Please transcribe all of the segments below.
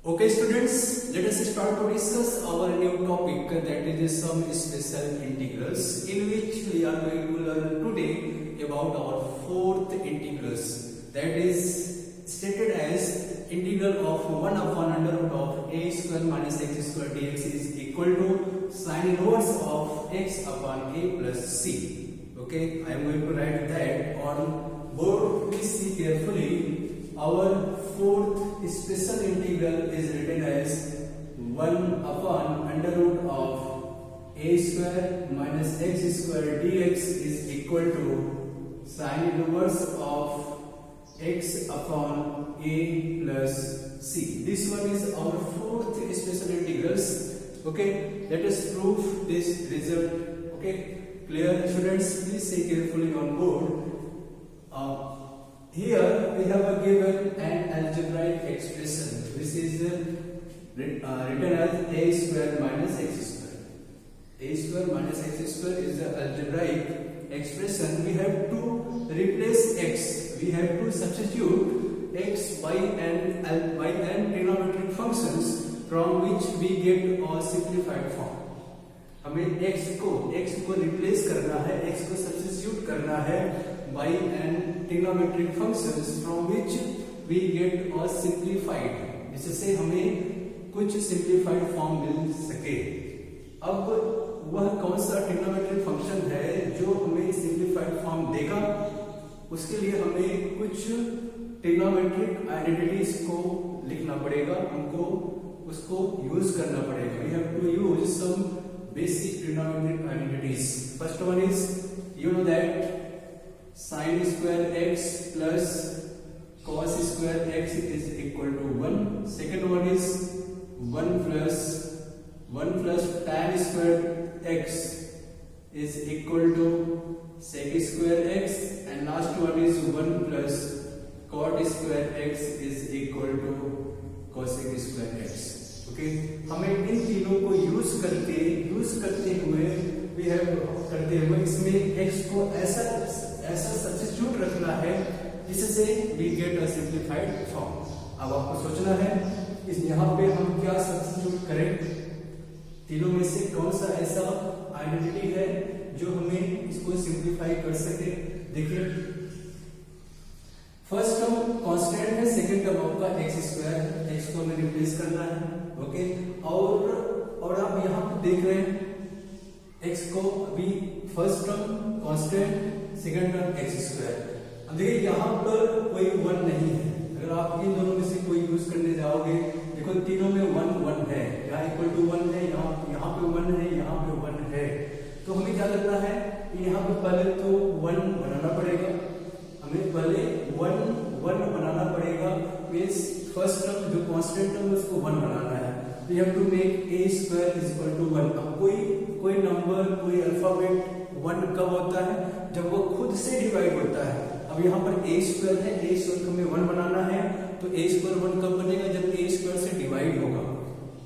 Okay students, let us start to discuss our new topic, that is some special integrals, in which we are going to learn today about our fourth integrals, that is stated as integral of 1 upon under root of a square minus x square dx is equal to sine inverse of x upon a plus c. Okay, I am going to write that on board. Please see carefully. Our fourth special integral is written as 1 upon under root of a square minus x square dx is equal to sine inverse of x upon a plus c. This one is our fourth special integrals. Okay, let us prove this result. Okay, clear students? Please say carefully on board. Here we have given an algebraic expression. This is written as a square minus x square. A square minus x square is the algebraic expression. We have to replace x. We have to substitute x, y and trigonometric functions from which we get a simplified form. हमें x को replace करना है, x को substitute करना है by and trigonometric functions from which we get a simplified, जिससे हमें कुछ simplified form मिल सके. अब वह कौन सा trigonometric function है जो हमें simplified form देगा? उसके लिए हमें कुछ trigonometric identities को लिखना पड़ेगा, हमको उसको यूज करना पड़ेगा. We have to use some basic trigonometric identities. First one is, you know that sin square x plus cos square x is equal to 1. Second one is 1 plus tan square x is equal to sec square x, and last one is 1 plus cot square x is equal to cosec square x. Okay, हमें इन तीनों को use करते हुए इसमें x को ऐसा substitute रखना है जिससे we get a simplified form. अब आपको सोचना है इस यहाँ पे हम क्या सब्स्टिट्यूट करें, तीनों में से कौन सा ऐसा आइडेंटिटी है जो हमें इसको सिंप्लीफाई कर सके. देखिए, फर्स्ट टर्म कांस्टेंट है, सेकंड टर्म आपका x स्क्वायर, x को हमें रिप्लेस करना है. ओके, और आप यहाँ पे देख रहे हैं x को अभी first term constant, second term x square. अब देखिए यहाँ पर कोई 1 नहीं है. अगर आप इन दोनों में से कोई यूज करने जाओगे, देखो तीनों में 1 है, यहाँ इक्वल टू 1 है, यहाँ पे 1 है, यहाँ पे 1 है. तो हमें क्या करना है, यहाँ पे पहले तो 1 बनाना पड़ेगा. हमें पहले 1 बनाना पड़ेगा. मीन्स फर्स्ट टर्म जो कांस्टेंट टर्म उसको 1 बनाना है. We have to make a square is equal to 1. अब कोई नंबर, कोई अल्फाबेट 1 कब होता है? जब वो खुद से डिवाइड होता है. अब यहाँ पर a स्क्वायर है, a स्क्वायर को हमें 1 बनाना है, तो a स्क्वायर 1 कब बनेगा? जब a स्क्वायर से डिवाइड होगा.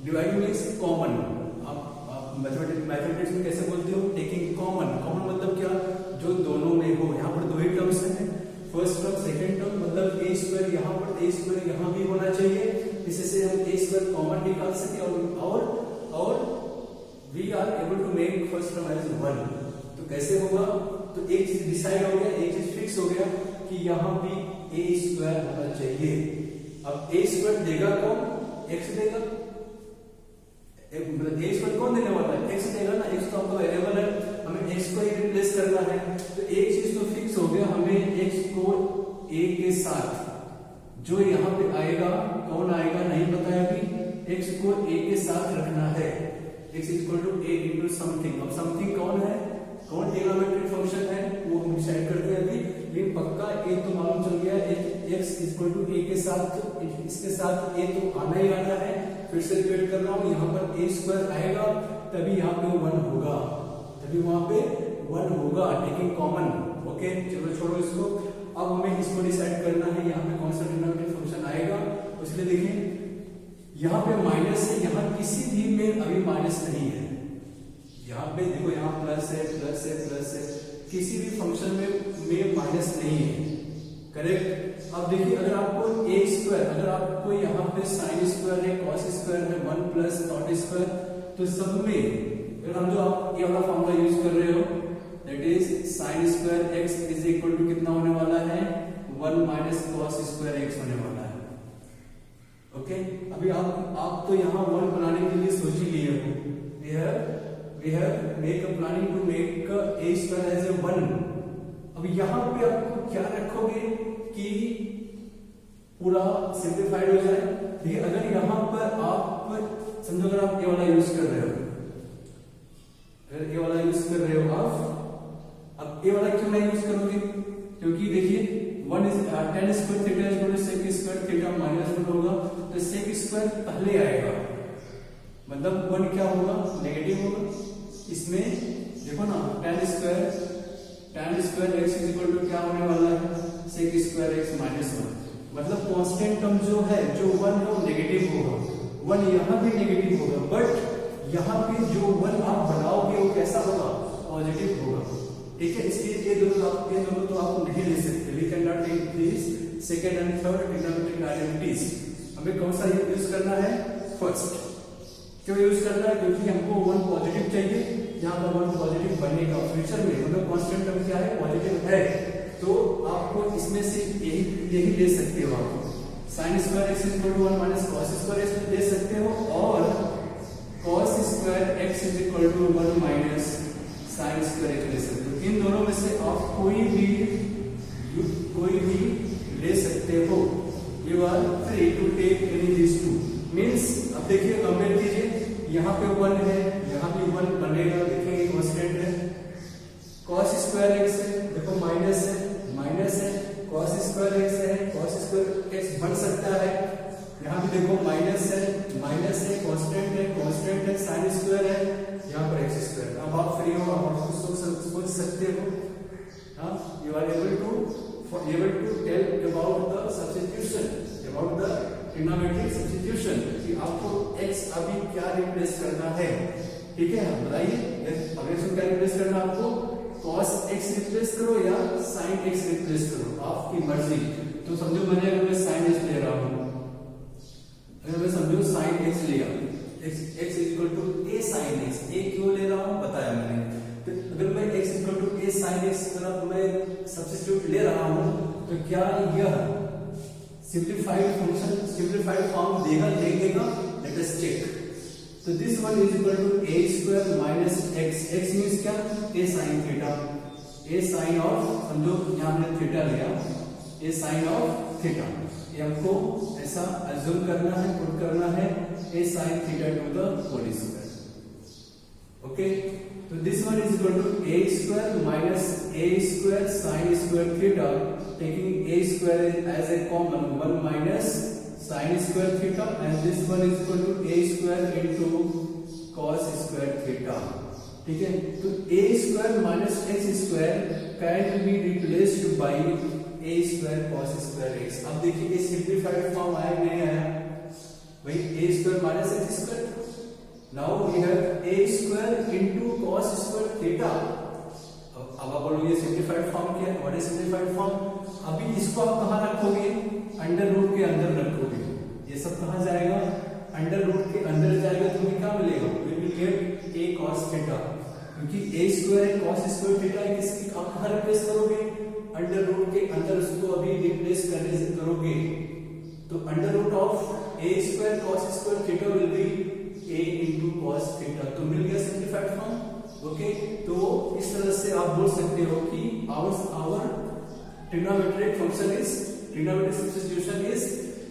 Divide means common. आप मैथमेटिक्स में कैसे बोलते हो? Taking common. कॉमन मतलब क्या? जो दोनों में हो. यहाँ पर दो ही टर्म्स हैं, फर्स्ट टर्म सेकंड टर्म, मतलब a स्क्वायर यहाँ पर, a स्क्वायर यहाँ भी होना चाहिए, जिससे हम a स्क्वायर कॉमन निकाल सके. और we are able to make first term as 1. तो कैसे होगा? तो एक चीज डिसाइड हो गया, एक चीज फिक्स हो गया कि यहाँ भी a स्क्वायर होना चाहिए. अब a स्क्वायर देगा कौन? x देगा. मतलब a स्क्वायर कौन देने वाला है? x देगा ना. x तो आपका वेरिएबल है, हमें x को ही रिप्लेस करना है. तो एक चीज तो फिक्स हो गया, हमें x को a के साथ जो यहाँ पे आएगा, कौन आएगा नहीं पता है अभी, x को a के साथ रखना है. x equal to a into something. अब समथिंग कौन है, कौन ट्रिगोनोमेट्रिक फंक्शन है, वो हम डिसाइड करते हैं अभी. ये पक्का a तो मालूम चल गया, x इक्वल टू a के साथ, इसके साथ a तो आना ही आना है. फिर से रिपीट कर रहा हूँ, यहाँ पर a स्क्वायर आएगा तभी यहाँ पे 1 होगा, तभी वहां पे 1 होगा, टेकिंग कॉमन. ओके, चलो छोड़ो इसको. अब हमें इसको डिसाइड करना है यहाँ पे कौन सा ट्रिगोनोमेट्रिक फंक्शन आएगा. इसलिए देखिए यहाँ पे माइनस है, यहाँ किसी भी में अभी माइनस नहीं है. यहाँ पे देखो, यहाँ प्लस है, किसी भी फंक्शन में माइनस नहीं है. करेक्ट. अब देखिए, अगर आपको a स्क्वायर, अगर आपको यहाँ पे साइन स्क्वायर है, कॉस तो सब में अगर हम जो आप ये वाला फॉर्मूला यूज कर रहे हो that is sin square x is equal to कितना होने वाला है 1 माइनस cos स्क्वायर x होने वाला है। ओके अभी आप तो यहाँ 1 बनाने के लिए सोच ही लिए हो। we have make a planning to make a square as a 1। अब यहाँ पे आपको क्या रखोगे कि पूरा सिंप्लीफाइड हो जाए। देखिए अगर यहाँ पर आप समझो अगर आप ये वाला यूज कर रहे हो, अगर ये वाला यूज कर रहे हो आप, अब ये वाला क्यों नहीं यूज करोगे? क्योंकि देखिए 1 is tan square theta is equal to sec square theta minus 1 होगा, तो sec स्क्वायर पहले आएगा, मतलब 1 क्या होगा नेगेटिव होगा। इसमें देखो ना tan square x is equal to क्या होने वाला है sec स्क्वायर x माइनस 1, मतलब कांस्टेंट टर्म जो है जो 1 है वो नेगेटिव होगा, 1 यहाँ भी नेगेटिव होगा, बट यहाँ पे जो 1 आप बनाओगे वो कैसा होगा पॉजिटिव होगा। ठीक है, इसलिए ये दोनों तो आप नहीं ले सकते। We can not take this second and third trigonometric identities. हमें कौन सा यूज करना है फर्स्ट। क्यों यूज करना है? क्योंकि हमको 1 पॉजिटिव चाहिए, यहाँ पर 1 पॉजिटिव बनेगा फ्यूचर में, मतलब कांस्टेंट टर्म क्या है पॉजिटिव है, तो आपको इसमें से यही ले सकते हो। आप sin square x is equal to 1 minus cos square x ले सकते हो, और cos square x is equal to 1 minus sin square x ले सकते हो। इन दोनों में से आप कोई भी ले सकते हो। You are free to take any this two. Means अब देखिए कंपेयर कीजिए, यहाँ पे 1 है, यहाँ भी 1 बनेगा, देखेंगे कांस्टेंट है। cos स्क्वायर x है, देखो माइनस है, cos स्क्वायर x है, cos स्क्वायर x बन सकता है, यहाँ भी देखो माइनस है, कांस्टेंट है, sin स्क्वायर है, यहाँ पर x स्क्वायर। अब आप फ्री हो, आप सोच सकते हो, हाँ, you are able to tell about the substitution, about the trigonometric substitution, कि आपको x अभी क्या रिप्लेस करना है। ठीक है, बताइए अगर इसको क्या रिप्लेस करना है आपको, cos x रिप्लेस करो या sin x रिप्लेस करो, आपकी मर्जी। तो समझो मैंने अगर मैं sin x ले रहा हूं, अगर मैं समझो sin x लिया, x equal to a sin x, a क्यों ले रहा हूं बताया मैंने। तो अगर मैं x equal to a sin x तरफ मैं सब्स्टिट्यूट ले रहा हूं, तो क्या यह सिंप्लीफाइड फंक्शन सिंप्लीफाइड फॉर्म देगा नहीं देगा? Let us check. तो this one is equal to a square minus x means क्या a sin theta, a sin of, समझो यहां हमने थीटा लिया, a sin ऑफ थीटा, ये हमको ऐसा अज्यूम करना है, पुट करना है a sin theta to the whole square. Okay, तो this one is equal to a square minus a square sin square theta, taking a square as a common 1 minus sin square theta, and this one is equal to a square into cos square theta. ठीक है, तो a square minus x square can be replaced by a square cos square x। अब देखिए ये simplified form आया नहीं आया भाई, a square minus x square, now we have a square into cos square theta. अब आप बोलोगे सिंप्लीफाइड फॉर्म क्या है, व्हाट इज सिंप्लीफाइड फॉर्म? अभी इसको आप कहां रखोगे? अंडर रूट के अंदर रखोगे, ये सब कहां जाएगा? अंडर रूट के अंदर जाएगा, तो हमें क्या मिलेगा? We will get a cos theta, क्योंकि a स्क्वायर है cos स्क्वायर थीटा है, किसकी आप कहां रिप्लेस करोगे? अंडर रूट के अंदर उसको अभी रिप्लेस करने से करोगे, तो under root of a square cos square theta will be a into cos theta. तो मिल गया सिंप्लीफाइड फॉर्म। ओके, तो इस तरह से आप बोल सकते हो कि our trigonometric function is, trigonometric substitution is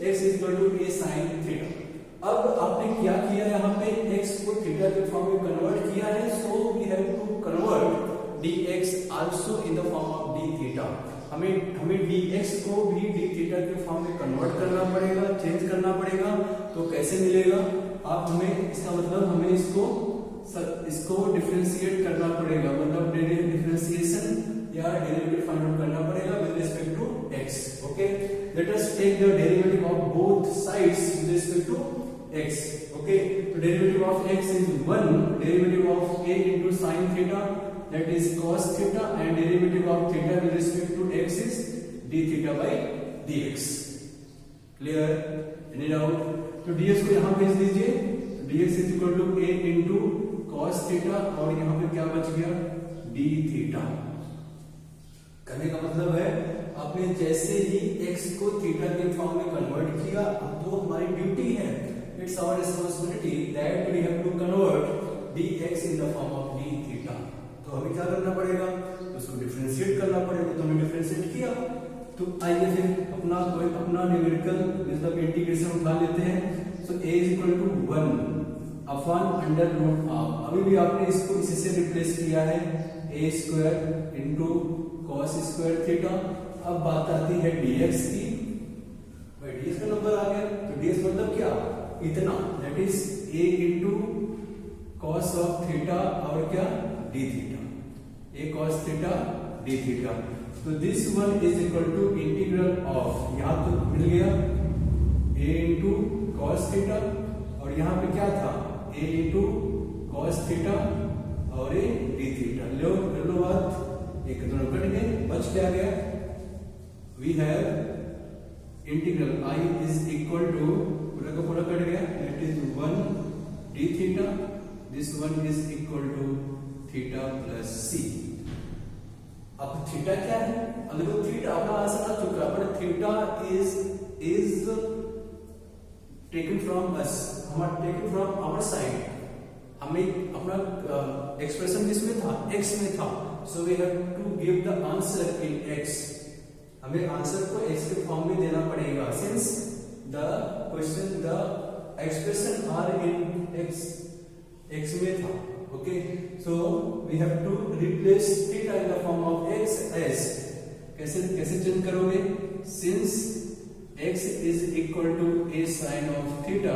x is equal to a sin theta. अब आपने क्या किया, यहाँ पे x को थीटा के फॉर्म में कन्वर्ट किया है, so we have to convert dx also in the form of d theta. हमें dx को भी d थीटा के फॉर्म में कन्वर्ट करना पड़ेगा, चेंज करना पड़ेगा। तो कैसे मिलेगा? आप हमें इसका मतलब हमें इसको डिफरेंशिएट करना पड़ेगा, मतलब डिफरेंशिएशन या डेरिवेटिव फाइंड आउट करना पड़ेगा with respect to x। Okay, let us take the derivative of both sides with respect to x। Okay, तो derivative of x is 1, derivative of a into sin theta that is cos theta, and derivative of theta with respect to x is d theta by dx। Clear? Any doubt? तो dx को यहां भेज दीजिए, dx is equal to a into cos theta और यहाँ पे क्या बच गया d थीटा। कहने का मतलब है आपने जैसे ही x को थीटा के फॉर्म में कन्वर्ट किया, अब तो हमारी ड्यूटी है, it's our responsibility that we have to convert dx in the form of d theta. तो हमें क्या करना पड़ेगा, उसको डिफरेंशिएट करना पड़ेगा। तो हमने डिफरेंशिएट किया, तो आइए फिर अपना न्यूमेरिकल मतलब इंटीग्रेशन उठा लेते हैं। So a is equal to 1 upon under root of, अभी भी आपने इसको इसी से रिप्लेस किया है, a square into cos square theta. अब बात आती है dx की, भाई dx का नंबर आ गया, तो dx मतलब क्या, इतना, that is a into cos of theta और क्या d theta, a cos theta d theta. तो this one is equal to integral of, यहां तो मिल गया a इंटू कॉस थीटा और यहां पे क्या था a इंटू कॉस थीटा और a d थीटा। लो बात, एक दोनों कट गए, बच क्या गया, we have integral i is equal to, पूरा का पूरा कट गया, that is 1 d theta, this one is equal to theta plus c। अब थीटा क्या है, अब देखो थीटा अपना आंसर आ चुका है, पर theta is taken from us, हमारा टेकन फ्रॉम आवर साइड। हमें अपना एक्सप्रेशन किसमें था, x में था, so we have to give the answer in x। हमें आंसर को x के फॉर्म में देना पड़ेगा, since the question the expression are in x में था। Okay, so we have to replace theta in the form of x as, कैसे change करोगे, since x is equal to a sine of theta,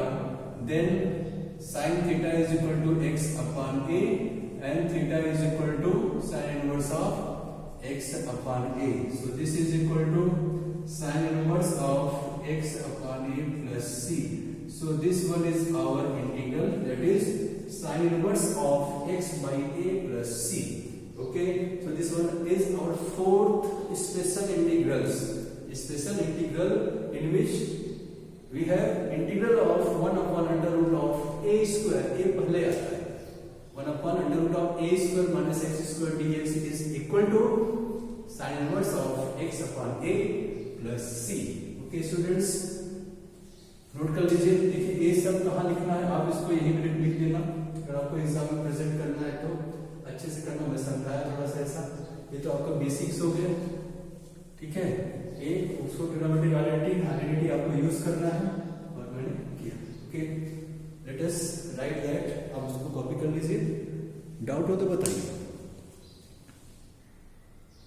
then sine theta is equal to x upon a and theta is equal to sine inverse of x upon a। So this is equal to sine inverse of x upon a plus c। So this one is our integral, that is sin inverse of x by a plus c. Okay, so this one is our fourth special integrals, special integral in which we have integral of 1 upon under root of a square, a पहले आता है, 1 upon under root of a square minus x square dx is equal to sin inverse of x upon a plus c. Okay students, note कर लीजिए। देखिए ये सब कहाँ लिखना है, आप इसको यहीं पे लिख देना, अगर आपको एग्जाम में प्रेजेंट करना है तो अच्छे से करना। मैं समझाया थोड़ा सा ऐसा, ये तो आपका बेसिक्स हो गया, ठीक है। ये उसको ट्रिग्नोमेट्रिक आइडेंटिटी आपको यूज करना है और मैंने किया। Okay, let us right that, आप उसको कॉपी कर लीजिए, डाउट हो तो बताइए।